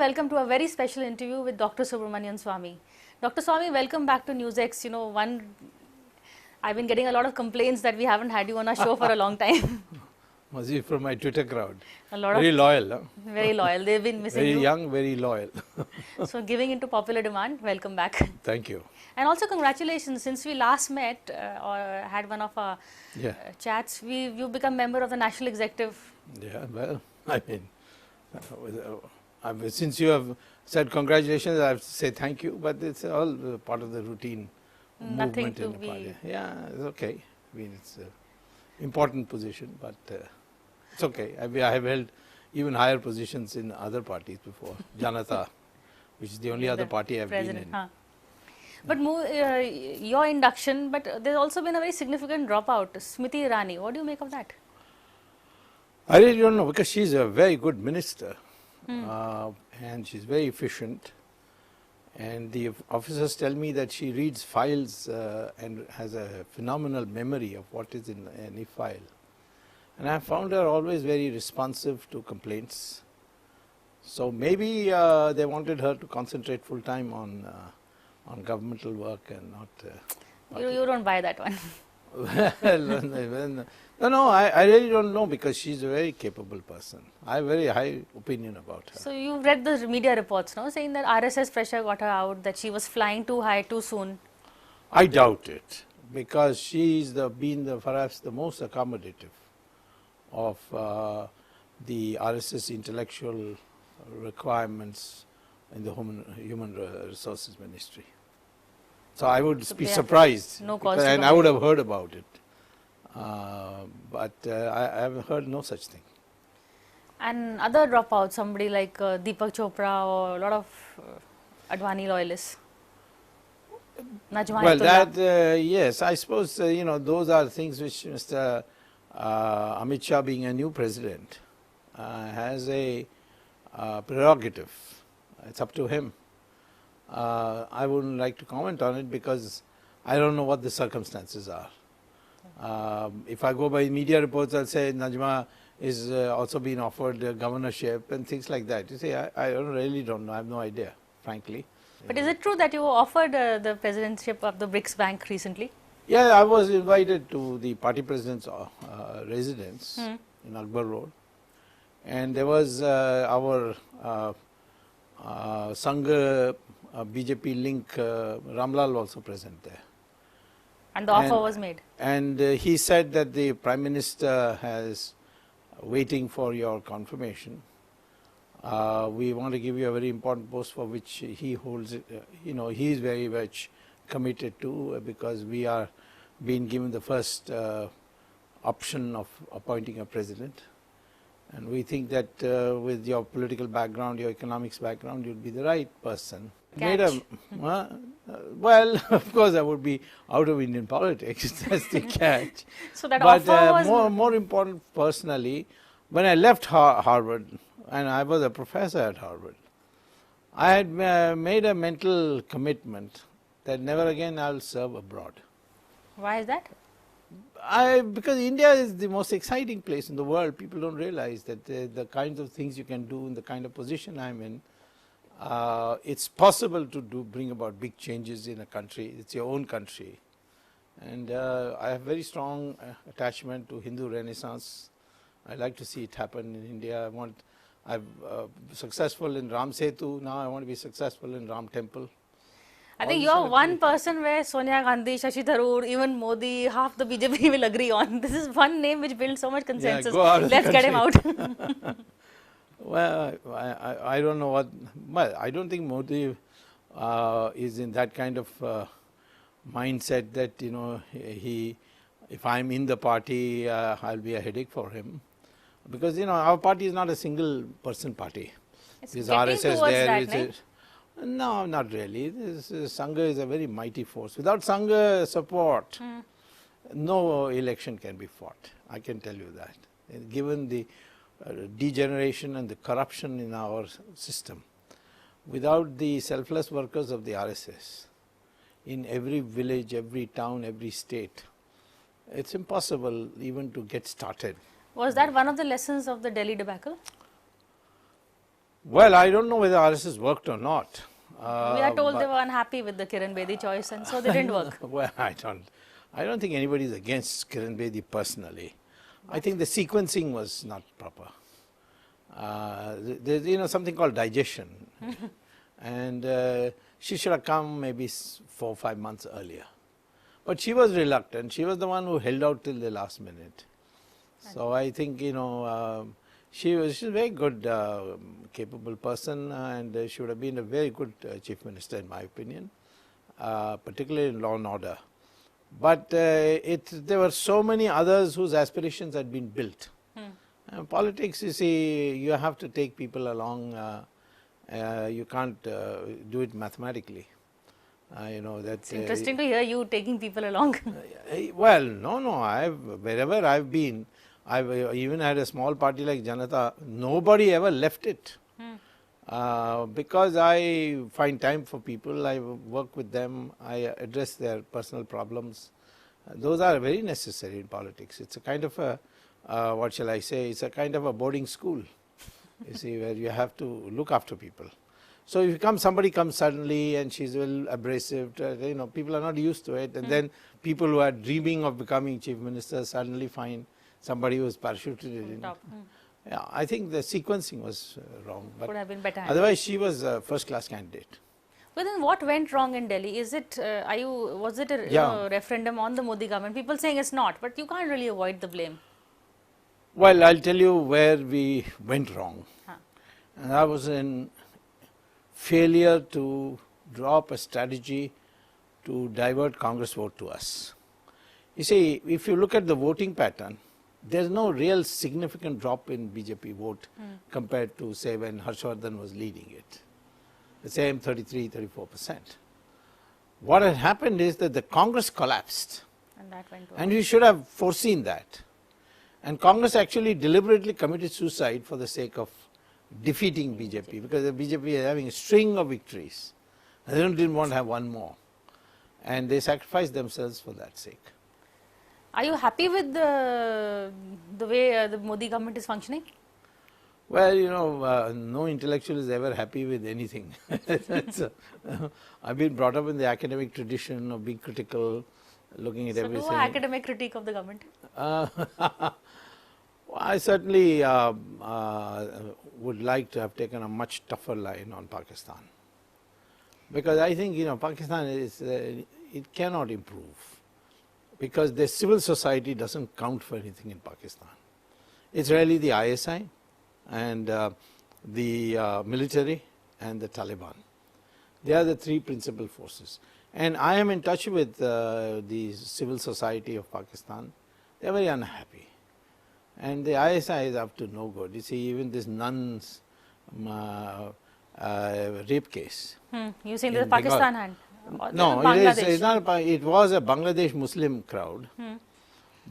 welcome to a very special interview with Dr. Subramanian Swamy. Dr. Swamy, welcome back to NewsX. I've been getting a lot of complaints that we haven't had you on our show for a long time. Must be from my Twitter crowd. Very loyal. Huh? Very loyal. They've been missing you. Very young, very loyal. So giving into popular demand, welcome back. Thank you. And also congratulations, since we last met or had one of our chats, you've become member of the National Executive. Yeah, well, I mean, since you have said congratulations, I have to say thank you, but it's all part of the routine movement in the party. Yeah, it's okay. I mean, it's an important position, but it's okay. I have held even higher positions in other parties before. Janata, which is the only other party I've been in. Huh. But your induction, but there's also been a very significant dropout. Smriti Irani, what do you make of that? I really don't know, because she's a very good minister and she's very efficient, and the officers tell me that she reads files and has a phenomenal memory of what is in any file. And I found her always very responsive to complaints. So maybe they wanted her to concentrate full time on governmental work and not... You don't buy that one. No, I really don't know, because she's a very capable person. I have very high opinion about her. So you've read the media reports, no, saying that RSS pressure got her out, that she was flying too high too soon. I doubt it, because she's been perhaps the most accommodative of the RSS intellectual requirements in the Human Resources Ministry. So I would be surprised, and I would have heard about it. But I have heard no such thing. And other dropouts, somebody like Deepak Chopra or a lot of Advani loyalists. Well, that yes, I suppose those are things which Mr. Amit Shah, being a new president, has a prerogative. It's up to him. I wouldn't like to comment on it, because I don't know what the circumstances are. If I go by media reports, I'll say Najma is also being offered a governorship and things like that. You see, I really don't know. I have no idea, frankly. But is it true that you were offered the presidentship of the BRICS Bank recently? Yeah, I was invited to the party president's residence in Akbar Road, and there was our Sangha BJP link Ramlal also present there. And the offer was made. And he said that the Prime Minister has waiting for your confirmation. We want to give you a very important post for which he holds it. He is very much committed to, because we are being given the first option of appointing a president. And we think that with your political background, your economics background, you'll be the right person. Well, of course, I would be out of Indian politics. That's the catch. So that but offer was more important, personally, when I left Harvard, and I was a professor at Harvard, I had made a mental commitment that never again I'll serve abroad. Why is that? Because India is the most exciting place in the world. People don't realize that the kinds of things you can do in the kind of position I'm in. It's possible to bring about big changes in a country. It's your own country. And I have very strong attachment to Hindu Renaissance. I like to see it happen in India. I'm successful in Ram Setu. Now I want to be successful in Ram Temple. I think you are one person where Sonia Gandhi, Shashi Tharoor, even Modi, half the BJP will agree on. This is one name which builds so much consensus. Let's get him out. Well, I don't know what. Well, I don't think Modi is in that kind of mindset that if I'm in the party, I'll be a headache for him, because our party is not a single person party. It's RSS there. No, not really. Sangha is a very mighty force. Without Sangha support, no election can be fought. I can tell you that. And given the degeneration and the corruption in our system, without the selfless workers of the RSS, in every village, every town, every state, it's impossible even to get started. Was that one of the lessons of the Delhi debacle? Well, I don't know whether RSS worked or not. We are told they were unhappy with the Kiran Bedi choice, and so they didn't work. Well, I don't think anybody is against Kiran Bedi personally. I think the sequencing was not proper. There's something called digestion, and she should have come maybe 4 or 5 months earlier. But she was reluctant. She was the one who held out till the last minute. So I think she's a very good, capable person, and she would have been a very good chief minister, in my opinion, particularly in law and order. But there were so many others whose aspirations had been built. Politics, you see, you have to take people along. You can't do it mathematically. It's interesting to hear you taking people along. Well, no. Wherever I've been, I've even had a small party like Janata. Nobody ever left it. Because I find time for people, I work with them, I address their personal problems. Those are very necessary in politics. It's a kind of a, what shall I say, it's a kind of a boarding school, you see, where you have to look after people. So if somebody comes suddenly and she's well abrasive, people are not used to it, and then people who are dreaming of becoming chief ministers suddenly find somebody who is parachuted in. Yeah, I think the sequencing was wrong. But could have been better. Otherwise, she was a first-class candidate. Well, then what went wrong in Delhi? Is it, was it a referendum on the Modi government? People saying it's not, but you can't really avoid the blame. Well, I'll tell you where we went wrong. And that was in failure to draw up a strategy to divert Congress vote to us. You see, if you look at the voting pattern, there's no real significant drop in BJP vote compared to, say, when Harshvardhan was leading it. The same 33-34%. What had happened is that the Congress collapsed. And that went wrong. And we should have foreseen that. And Congress actually deliberately committed suicide for the sake of defeating BJP, because the BJP is having a string of victories. They didn't want to have one more. And they sacrificed themselves for that sake. Are you happy with the way the Modi government is functioning? Well, no intellectual is ever happy with anything. I've been brought up in the academic tradition of being critical, looking at everything. So do an academic critique of the government. I certainly would like to have taken a much tougher line on Pakistan. Because I think, Pakistan it cannot improve. Because the civil society doesn't count for anything in Pakistan. It's really the ISI and the military and the Taliban. They are the three principal forces. And I am in touch with the civil society of Pakistan. They are very unhappy. And the ISI is up to no good. You see, even this nuns rape case. You saying the Pakistan hand? No, it's not. It was a Bangladesh Muslim crowd.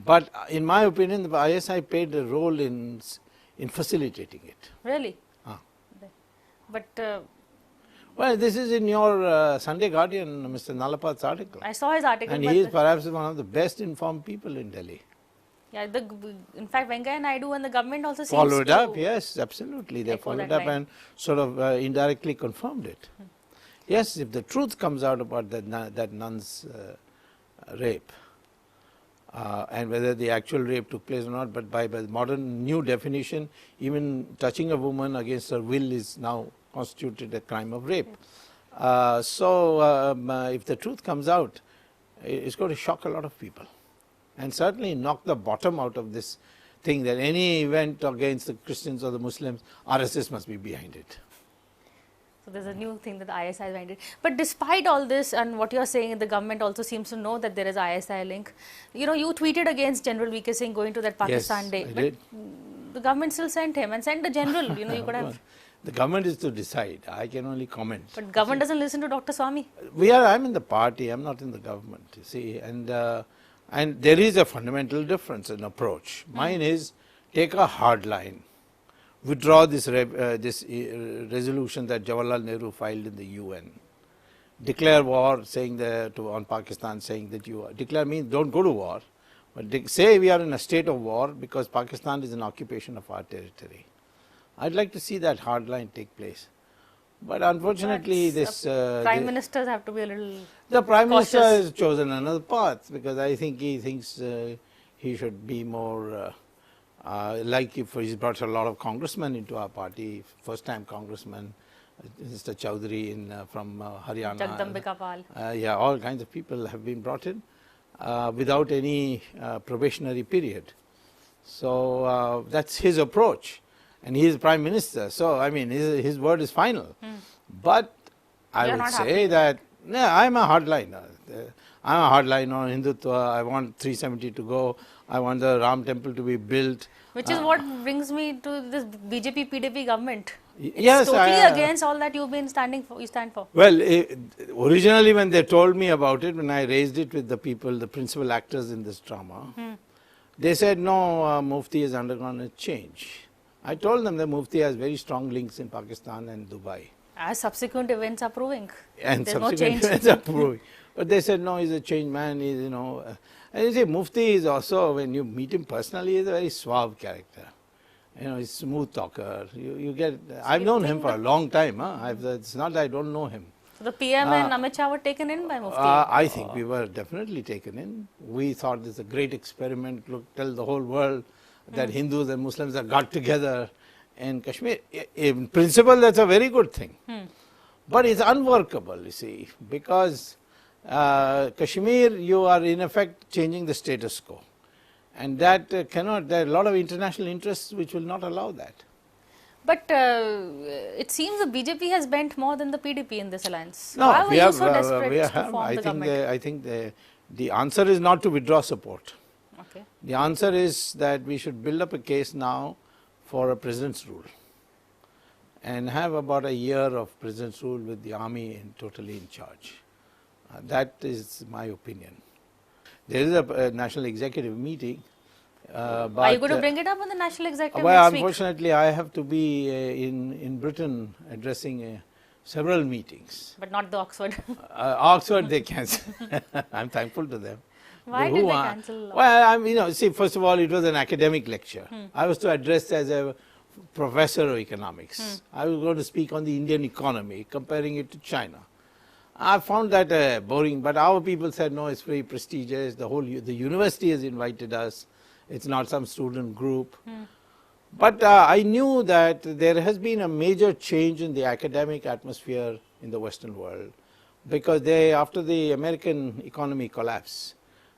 But in my opinion, the ISI played a role in facilitating it. Really? But well, this is in your Sunday Guardian, Mr. Nalapat's article. I saw his article. And he is perhaps one of the best informed people in Delhi. Yeah, in fact, Venkaiah Naidu and the government also followed up. Yes, absolutely. They followed up and sort of indirectly confirmed it. Yes, if the truth comes out about that nun's rape, and whether the actual rape took place or not, but by the modern new definition, even touching a woman against her will is now constituted a crime of rape. So if the truth comes out, it's going to shock a lot of people. And certainly knock the bottom out of this thing that any event against the Christians or the Muslims, RSS must be behind it. So there's a new thing that the ISI is behind it. But despite all this and what you're saying, the government also seems to know that there is ISI link. You tweeted against General VK Singh going to that Pakistan day. I did. The government still sent him and sent the general. You could have. The government is to decide. I can only comment. But government doesn't listen to Dr. Swamy. I'm in the party. I'm not in the government. You see, and there is a fundamental difference in approach. Mine is take a hard line, withdraw this resolution that Jawaharlal Nehru filed in the UN, declare war, on Pakistan, saying that you declare means don't go to war, but say we are in a state of war because Pakistan is an occupation of our territory. I'd like to see that hard line take place. But unfortunately, Prime Ministers have to be a little the Prime cautious. Minister has chosen another path, because I think he thinks he should be more like if he's brought a lot of congressmen into our party, first time congressman, Mr. Chaudhary from Haryana. Jagdambika Pal. Yeah, all kinds of people have been brought in without any probationary period. So that's his approach, and he is Prime Minister. So I mean, his word is final. But I would say that I'm a hardliner. I'm a hardliner on Hindutva. I want 370 to go. I want the Ram temple to be built. Which is what brings me to this BJP PDP government. Yes, it's totally against all that you've been standing for. You stand for. Well, originally when they told me about it, when I raised it with the people, the principal actors in this drama, they said no, Mufti has undergone a change. I told them that Mufti has very strong links in Pakistan and Dubai. As subsequent events are proving. And there's subsequent no change. events are proving. But they said no, he's a changed man. He's, you know, and you see, Mufti is also, when you meet him personally, he's a very suave character. You know, he's a smooth talker. You get. So I've known him for a long time. It's not that I don't know him. So the PM and Amit Shah were taken in by Mufti? I think we were definitely taken in. We thought this is a great experiment. Look, tell the whole world that Hindus and Muslims have got together in Kashmir. In principle, that's a very good thing. But it's unworkable, you see, because Kashmir, you are in effect changing the status quo. And that cannot, there are a lot of international interests which will not allow that. But it seems the BJP has bent more than the PDP in this alliance. No, why were you so desperate to form the government? I think the answer is not to withdraw support. Okay. The answer is that we should build up a case now for a president's rule and have about a year of president's rule with the army totally in charge. That is my opinion. There is a national executive meeting. Are you going to bring it up on the national executive well, next week? Unfortunately, I have to be in Britain addressing several meetings. But not the Oxford. Oxford, they cancel. I'm thankful to them. Why did they cancel? Well, see, first of all, it was an academic lecture. I was to address as a professor of economics. I was going to speak on the Indian economy, comparing it to China. I found that boring, but our people said, no, it's very prestigious. The university has invited us. It's not some student group. But I knew that there has been a major change in the academic atmosphere in the Western world, because after the American economy collapse,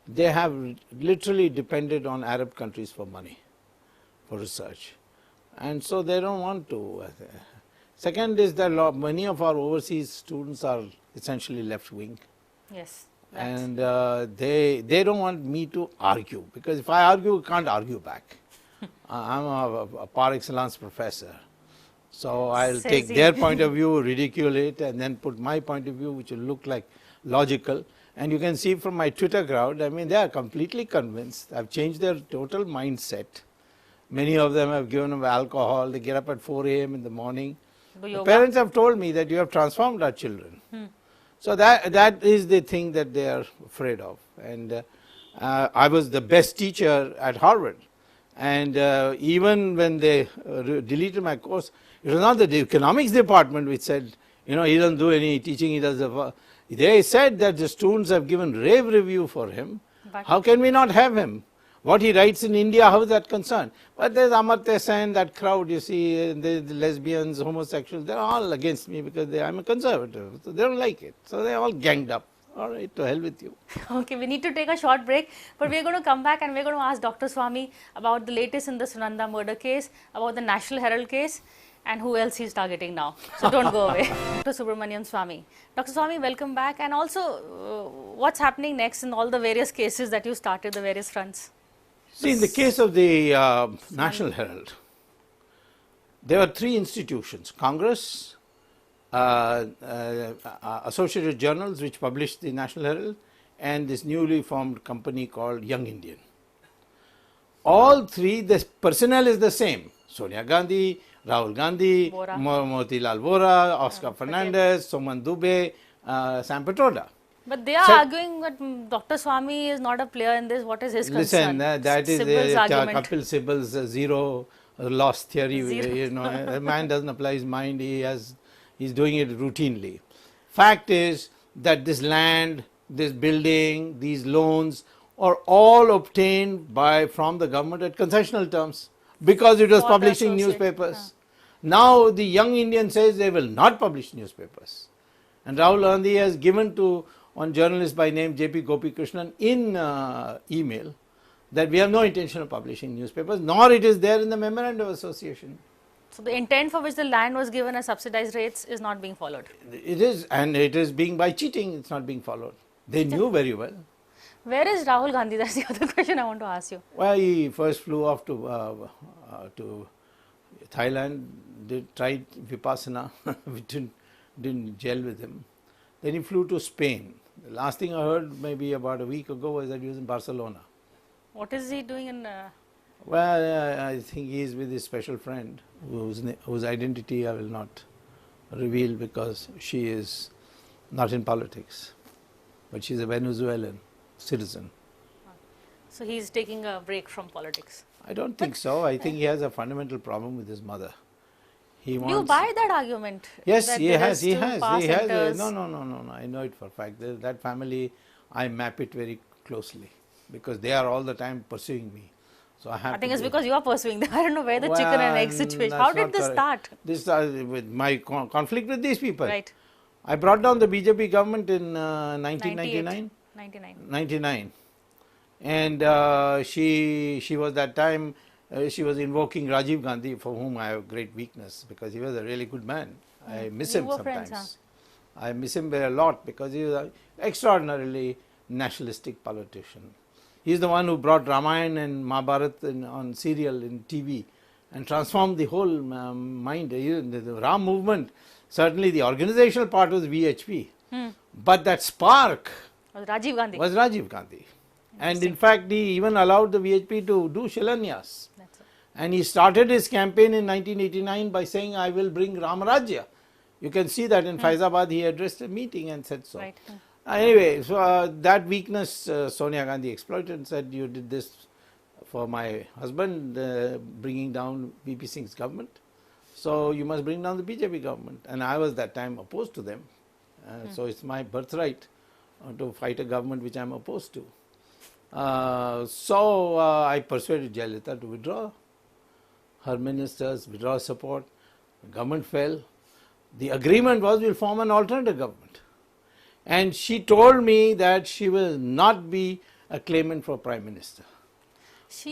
they have literally depended on Arab countries for money, for research. And so they don't want to. Second is that many of our overseas students are essentially left-wing. Yes. And they don't want me to argue, because if I argue, I can't argue back. I'm a par excellence professor. So I'll take their point of view, ridicule it, and then put my point of view, which will look like logical. And you can see from my Twitter crowd, I mean, they are completely convinced. I've changed their total mindset. Many of them have given them alcohol. They get up at 4 a.m. in the morning. The parents have told me that you have transformed our children. So that is the thing that they are afraid of. And I was the best teacher at Harvard. And even when they deleted my course, it was not the economics department which said, you know, he doesn't do any teaching, he does they said that the students have given rave review for him. But how can we not have him? What he writes in India, how is that concerned? But there's Amartya Sen, that crowd, you see, the lesbians, homosexuals, they're all against me because I'm a conservative. So they don't like it. So they're all ganged up. All right, to hell with you. Okay, we need to take a short break, but we're going to come back and we're going to ask Dr. Swamy about the latest in the Sunanda murder case, about the National Herald case, and who else he's targeting now. So don't go away. Dr. Subramanian Swamy. Dr. Swamy, welcome back. And also, what's happening next in all the various cases that you started, the various fronts? See, in the case of the National Herald, there were three institutions: Congress, Associated Journals, which published the National Herald, and this newly formed company called Young Indian. All three, the personnel is the same: Sonia Gandhi, Rahul Gandhi, Motilal Vora, Oscar Fernandez, Soman Dubey, Sam Petroda. But they are arguing that Dr. Swamy is not a player in this. What is his concern? Listen, that is Sibbal's argument. Kapil Sibbal's zero loss theory. Zero. You know, a man doesn't apply his mind. He's doing it routinely. Fact is that this land, this building, these loans are all obtained from the government at concessional terms because it was For the publishing associate, newspapers. Now the young Indian says they will not publish newspapers. And Rahul Gandhi has given to one journalist by name J.P. Gopikrishnan in email that we have no intention of publishing newspapers, nor it is there in the memorandum of association. So the intent for which the land was given at subsidized rates is not being followed. It is, and it is being by cheating, it's not being followed. They knew very well. Where is Rahul Gandhi? That's the other question I want to ask you. Well, he first flew off to Thailand, tried Vipassana, which didn't gel with him. Then he flew to Spain. The last thing I heard maybe about a week ago was that he was in Barcelona. What is he doing in... Well, I think he is with his special friend whose identity I will not reveal because she is not in politics, but she is a Venezuelan citizen. So he's taking a break from politics. I don't think so. I think he has a fundamental problem with his mother. He wants. Do you buy that argument? Yes, that he there has. is He two has. past He has. centers? No. I know it for a fact. That family, I map it very closely because they are all the time pursuing me. So I think it's because you are pursuing them. I don't know where the chicken and egg situation. How did this start? This with my conflict with these people. Right. I brought down the BJP government in 1999. 99. And she was that time, she was invoking Rajiv Gandhi, for whom I have great weakness because he was a really good man. I miss him sometimes. Friends, huh? I miss him a lot because he was an extraordinarily nationalistic politician. He is the one who brought Ramayana and Mahabharata on serial in TV and transformed the whole mind. The Ram movement, certainly the organizational part was VHP, but that spark was Rajiv Gandhi. And in fact, he even allowed the VHP to do Shilanyas. And he started his campaign in 1989 by saying, I will bring Ramarajya. You can see that in Faizabad he addressed a meeting and said so. Right. Anyway, so that weakness Sonia Gandhi exploited and said, you did this for my husband, bringing down VP Singh's government. So you must bring down the BJP government. And I was that time opposed to them. So it's my birthright to fight a government which I am opposed to. So I persuaded Jayalalitha to withdraw her ministers, withdraw support. The government fell. The agreement was we'll form an alternative government. And she told me that she will not be a claimant for Prime Minister.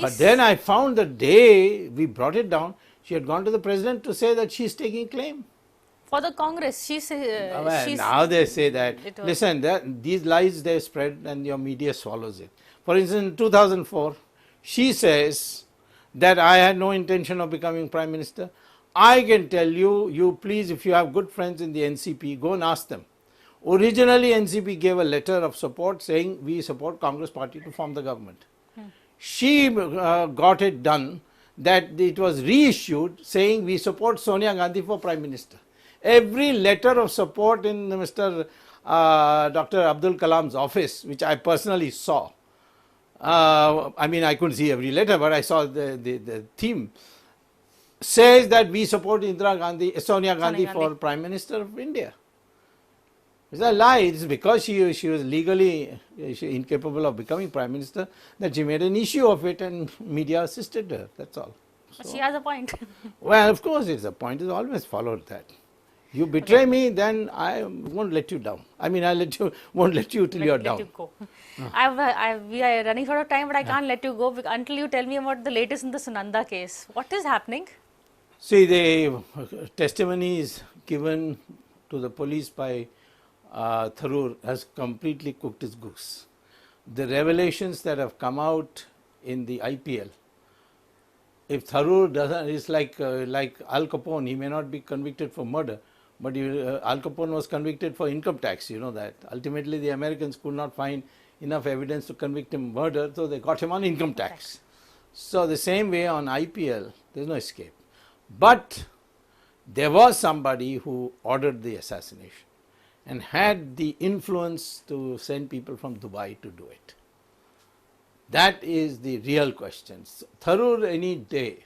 But then I found the day we brought it down, she had gone to the President to say that she is taking claim. For the Congress, now they say that. Listen, these lies they spread and your media swallows it. For instance, in 2004, she says that I had no intention of becoming Prime Minister. I can tell you, you please, if you have good friends in the NCP, go and ask them. Originally, NCP gave a letter of support saying we support Congress party to form the government. She got it done that it was reissued saying we support Sonia Gandhi for Prime Minister. Every letter of support in Mr. Dr. Abdul Kalam's office, which I personally saw, I mean I couldn't see every letter, but I saw the theme, says that we support Sonia Gandhi for Prime Minister of India. It's a lie. It's because she was legally incapable of becoming Prime Minister that she made an issue of it and media assisted her. That's all. But she has a point. Well, of course it's a point. It's always followed that. You betray me, then I won't let you down. I mean, won't let you till you're down. Let you go. We are running out of time, but I can't let you go until you tell me about the latest in the Sunanda case. What is happening? See, the testimonies given to the police by Tharoor has completely cooked his goose. The revelations that have come out in the IPL, if Tharoor doesn't, it's like Al Capone, he may not be convicted for murder, but Al Capone was convicted for income tax, you know that. Ultimately, the Americans could not find enough evidence to convict him murder, so they got him on income tax. So the same way on IPL, there's no escape. But there was somebody who ordered the assassination and had the influence to send people from Dubai to do it. That is the real question. Tharoor any day,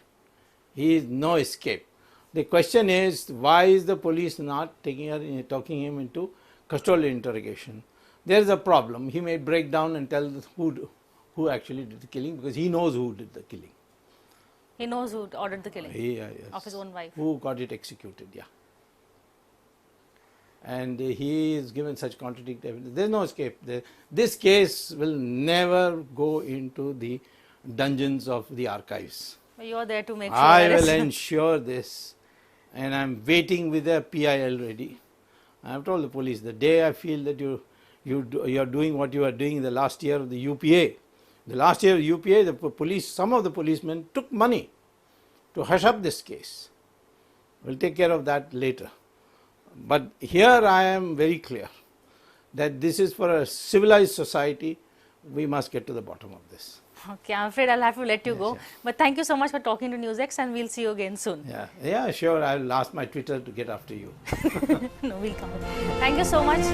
He is no escape. The question is, why is the police not taking him into custodial interrogation? There is a problem. He may break down and tell who actually did the killing, because he knows who did the killing. He knows who ordered the killing Yes. of his own wife. Who got it executed, yeah. And he is given such contradictory evidence. There is no escape. This case will never go into the dungeons of the archives. You are there to make sure. I will ensure this, and I am waiting with a PIL ready. I have told the police, the day I feel that you are doing what you are doing in the last year of the UPA. The last year of UPA, the police, some of the policemen took money to hush up this case. We will take care of that later. But here I am very clear that this is for a civilized society. We must get to the bottom of this. Okay, I'm afraid I'll have to let you go. Yes. But thank you so much for talking to NewsX, and we'll see you again soon. Yeah, sure. I'll ask my Twitter to get after you. No, we'll come. Thank you so much.